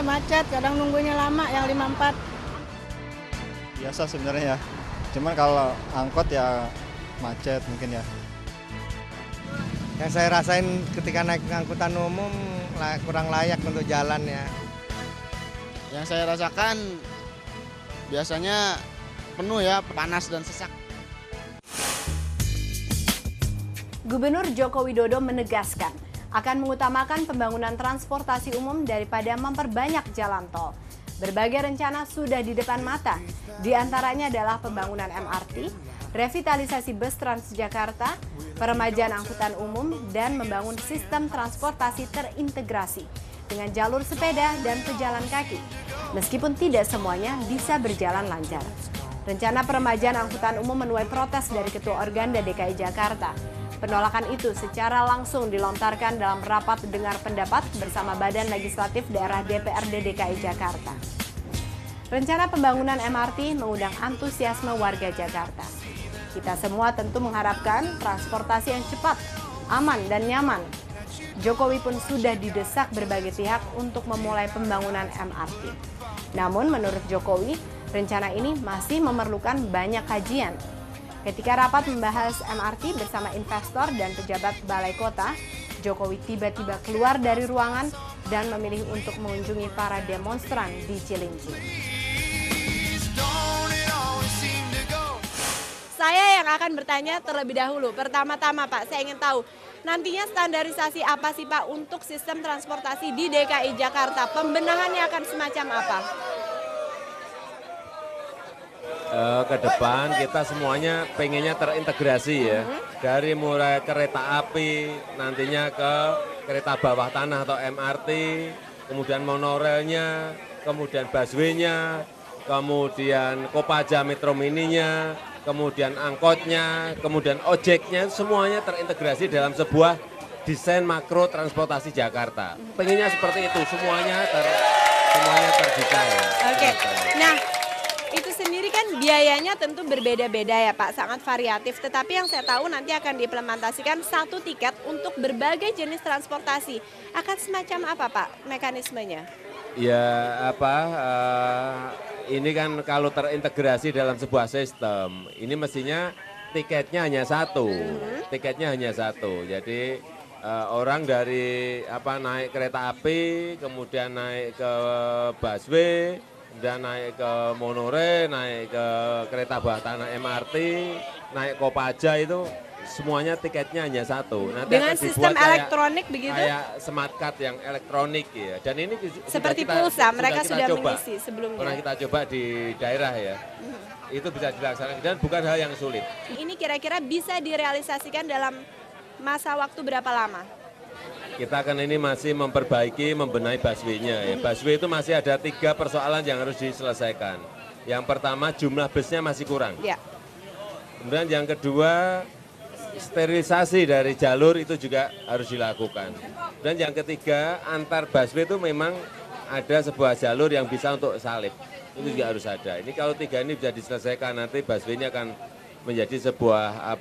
macet, kadang nunggunya lama yang 54. Biasa sebenarnya ya, cuman kalau angkot ya macet mungkin ya. Yang saya rasain ketika naik angkutan umum kurang layak untuk jalan ya. Yang saya rasakan biasanya penuh ya, panas dan sesak. Gubernur Joko Widodo menegaskan akan mengutamakan pembangunan transportasi umum daripada memperbanyak jalan tol. Berbagai rencana sudah di depan mata, di antaranya adalah pembangunan MRT, revitalisasi bus Transjakarta, peremajaan angkutan umum, dan membangun sistem transportasi terintegrasi dengan jalur sepeda dan pejalan kaki. Meskipun tidak semuanya bisa berjalan lancar. Rencana peremajaan angkutan umum menuai protes dari Ketua Organda DKI Jakarta. Penolakan itu secara langsung dilontarkan dalam rapat dengar pendapat bersama Badan Legislatif Daerah DPRD DKI Jakarta. Rencana pembangunan MRT mengundang antusiasme warga Jakarta. Kita semua tentu mengharapkan transportasi yang cepat, aman, dan nyaman. Jokowi pun sudah didesak berbagai pihak untuk memulai pembangunan MRT. Namun menurut Jokowi, rencana ini masih memerlukan banyak kajian. Ketika rapat membahas MRT bersama investor dan pejabat balai kota, Jokowi tiba-tiba keluar dari ruangan dan memilih untuk mengunjungi para demonstran di Cilincing. Saya yang akan bertanya terlebih dahulu. Pertama-tama Pak, saya ingin tahu nantinya standarisasi apa sih Pak untuk sistem transportasi di DKI Jakarta? Pembenahannya akan semacam apa? Ke depan kita semuanya pengennya terintegrasi ya. Dari mulai kereta api, nantinya ke kereta bawah tanah atau MRT, kemudian monorelnya, kemudian busway-nya, kemudian Kopaja Metro Mini-nya, kemudian angkotnya, kemudian ojeknya, semuanya terintegrasi dalam sebuah desain makro transportasi Jakarta. Pengennya seperti itu, semuanya terdesain. Oke, nah itu sendiri kan biayanya tentu berbeda-beda ya Pak, sangat variatif. Tetapi yang saya tahu nanti akan diimplementasikan satu tiket untuk berbagai jenis transportasi. Akan semacam apa Pak mekanismenya? Ya ini kan kalau terintegrasi dalam sebuah sistem, ini mestinya tiketnya hanya satu. Tiketnya hanya satu. Jadi orang dari naik kereta api, kemudian naik ke busway, dan naik ke monorail, naik ke kereta bawah tanah MRT, naik Kopaja itu semuanya tiketnya hanya satu. Nanti dengan sistem elektronik begitu? Kayak smart card yang elektronik ya. Dan ini seperti pulsa, mereka sudah mengisi sebelumnya. Pernah kita coba di daerah ya. Itu bisa dilaksanakan dan bukan hal yang sulit. Ini kira-kira bisa direalisasikan dalam masa waktu berapa lama? Kita kan ini masih memperbaiki, membenahi busway-nya ya. Busway itu masih ada 3 persoalan yang harus diselesaikan. Yang pertama jumlah busnya masih kurang. Ya. Kemudian yang kedua sterilisasi dari jalur itu juga harus dilakukan. Dan yang ketiga antar busway itu memang ada sebuah jalur yang bisa untuk salib. Itu juga harus ada. Ini kalau 3 ini bisa diselesaikan nanti busway-nya akan menjadi sebuah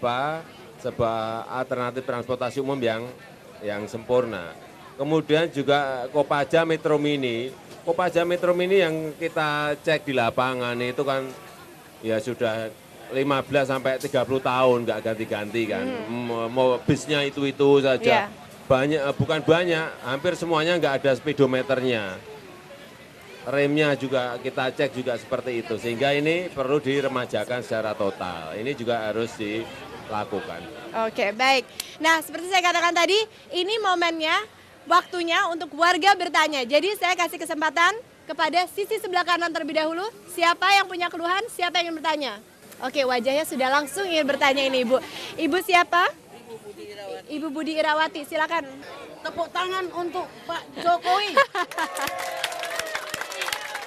alternatif transportasi umum yang sempurna. Kemudian juga Kopaja Metro Mini. Kopaja Metro Mini yang kita cek di lapangan itu kan ya sudah 15 sampai 30 tahun nggak ganti-ganti kan. Mau bisnya itu saja. Yeah. Bukan banyak, hampir semuanya nggak ada speedometernya. Remnya juga kita cek juga seperti itu. Sehingga ini perlu diremajakan secara total. Ini juga harus dilakukan. Oke, baik. Nah, seperti saya katakan tadi, ini momennya, waktunya untuk warga bertanya. Jadi saya kasih kesempatan kepada sisi sebelah kanan terlebih dahulu. Siapa yang punya keluhan, siapa yang ingin bertanya? Oke, wajahnya sudah langsung ingin bertanya ini Ibu. Ibu siapa? Ibu Budi Irawati. Ibu Budi Irawati, silakan. Tepuk tangan untuk Pak Jokowi.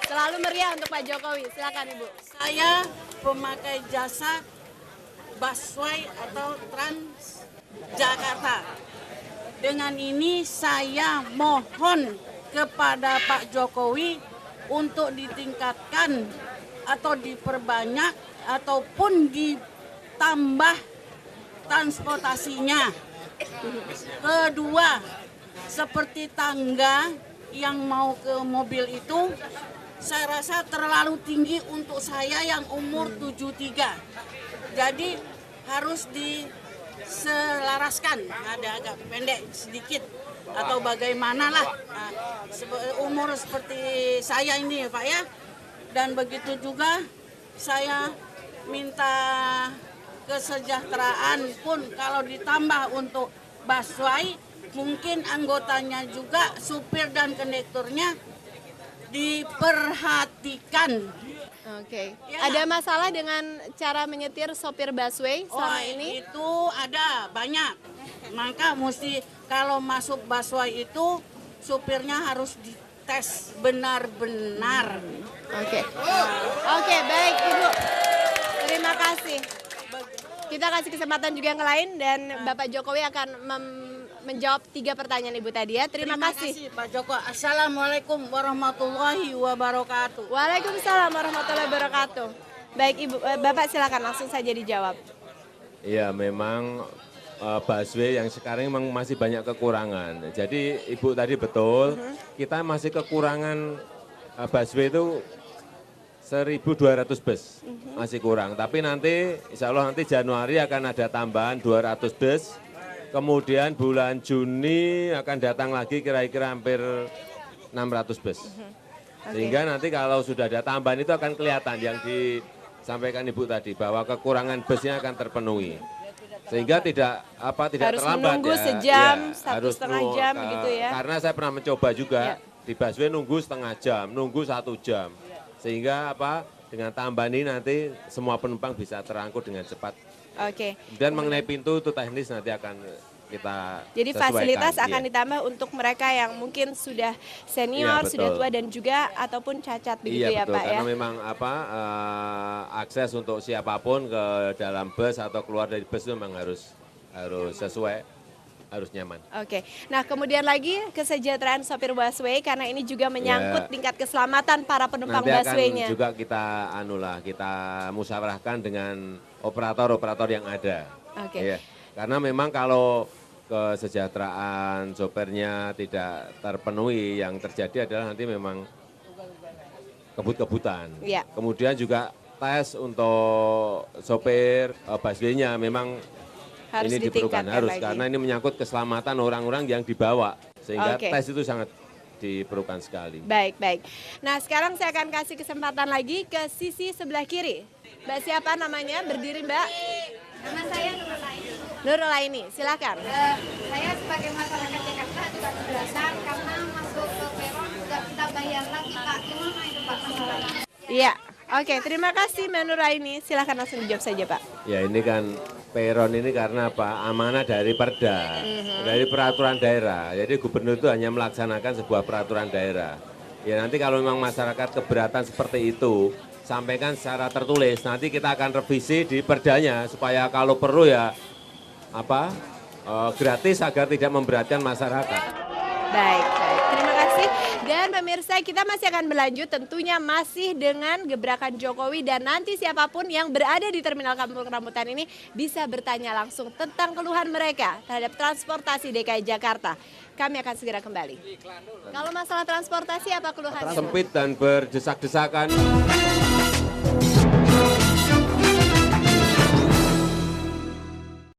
Selalu meriah untuk Pak Jokowi, silakan Ibu. Saya pemakai jasa busway atau Transjakarta. Dengan ini saya mohon kepada Pak Jokowi untuk ditingkatkan atau diperbanyak ataupun ditambah transportasinya. Kedua, seperti tangga yang mau ke mobil itu saya rasa terlalu tinggi untuk saya yang umur 73. Jadi harus diselaraskan, ada agak pendek sedikit atau bagaimana lah. Nah, umur seperti saya ini ya Pak ya. Dan begitu juga saya minta kesejahteraan pun kalau ditambah untuk busway, mungkin anggotanya juga, supir dan kondekturnya diperhatikan. Oke. Ya. Ada masalah dengan cara menyetir sopir busway selama ini? Itu ada banyak. Maka mesti kalau masuk busway itu supirnya harus dites benar-benar. Oke. Oke, baik Ibu. Terima kasih. Kita kasih kesempatan juga yang lain dan Bapak Jokowi akan menjawab 3 pertanyaan Ibu tadi ya. Terima kasih Pak Joko. Assalamualaikum warahmatullahi wabarakatuh. Waalaikumsalam warahmatullahi wabarakatuh. Baik Ibu, Bapak silakan langsung saja dijawab. Ya memang busway yang sekarang memang masih banyak kekurangan. Jadi Ibu tadi betul, kita masih kekurangan busway itu 1.200 bus, masih kurang. Tapi nanti insya Allah nanti Januari akan ada tambahan 200 bus. Kemudian bulan Juni akan datang lagi kira-kira hampir 600 bus. Sehingga nanti kalau sudah ada tambahan itu akan kelihatan yang disampaikan Ibu tadi bahwa kekurangan busnya akan terpenuhi. Sehingga tidak Harus terlambat menunggu ya. sejam, Ya, 1,5 jam begitu ya. Karena saya pernah mencoba juga Ya. di busway nunggu setengah jam, nunggu 1 jam. Sehingga dengan tambahan ini nanti semua penumpang bisa terangkut dengan cepat. Oke. Dan mengenai pintu itu teknis nanti akan kita Jadi sesuaikan. fasilitas akan Iya. ditambah untuk mereka yang mungkin sudah senior, Iya, sudah betul. tua dan juga ataupun cacat begitu Iya ya betul, Pak karena ya. memang akses untuk siapapun ke dalam bus atau keluar dari bus itu memang harus sesuai, harus nyaman. Oke. Nah, kemudian lagi kesejahteraan sopir busway karena ini juga menyangkut Ya. tingkat keselamatan para penumpang Nanti akan busway-nya. juga kita musyawarahkan dengan operator-operator yang ada. Oke. Iya. Karena memang kalau kesejahteraan sopirnya tidak terpenuhi, yang terjadi adalah nanti memang kebut-kebutan. Iya. Kemudian juga tes untuk sopir busway-nya memang Harus ini diperlukan ditingkatkan harus lagi. karena ini menyangkut keselamatan orang-orang yang dibawa, sehingga Oke. tes itu sangat diperlukan sekali. Baik, baik. Nah, sekarang saya akan kasih kesempatan lagi ke sisi sebelah kiri. Mbak siapa namanya? Berdiri, Mbak. Nama saya Nurulaini. Nurulaini, silakan. Saya sebagai masyarakat Jakarta juga keberatan karena masuk ke peron juga kita bayar lagi Pak. Gimana itu Pak masalahnya? Iya. Oke, terima kasih Mbak Nurulaini. Silakan langsung dijawab saja, Pak. Ya ini kan peron ini karena apa? Amanah dari Perda, dari peraturan daerah. Jadi gubernur itu hanya melaksanakan sebuah peraturan daerah. Ya nanti kalau memang masyarakat keberatan seperti itu, sampaikan secara tertulis. Nanti kita akan revisi di perdanya supaya kalau perlu ya gratis agar tidak memberatkan masyarakat. Baik, baik. Terima kasih. Dan pemirsa, kita masih akan berlanjut tentunya masih dengan gebrakan Jokowi dan nanti siapapun yang berada di Terminal Kampung Rambutan ini bisa bertanya langsung tentang keluhan mereka terhadap transportasi DKI Jakarta. Kami akan segera kembali. Kalau masalah transportasi apa keluhan? Sempit dan berdesak-desakan.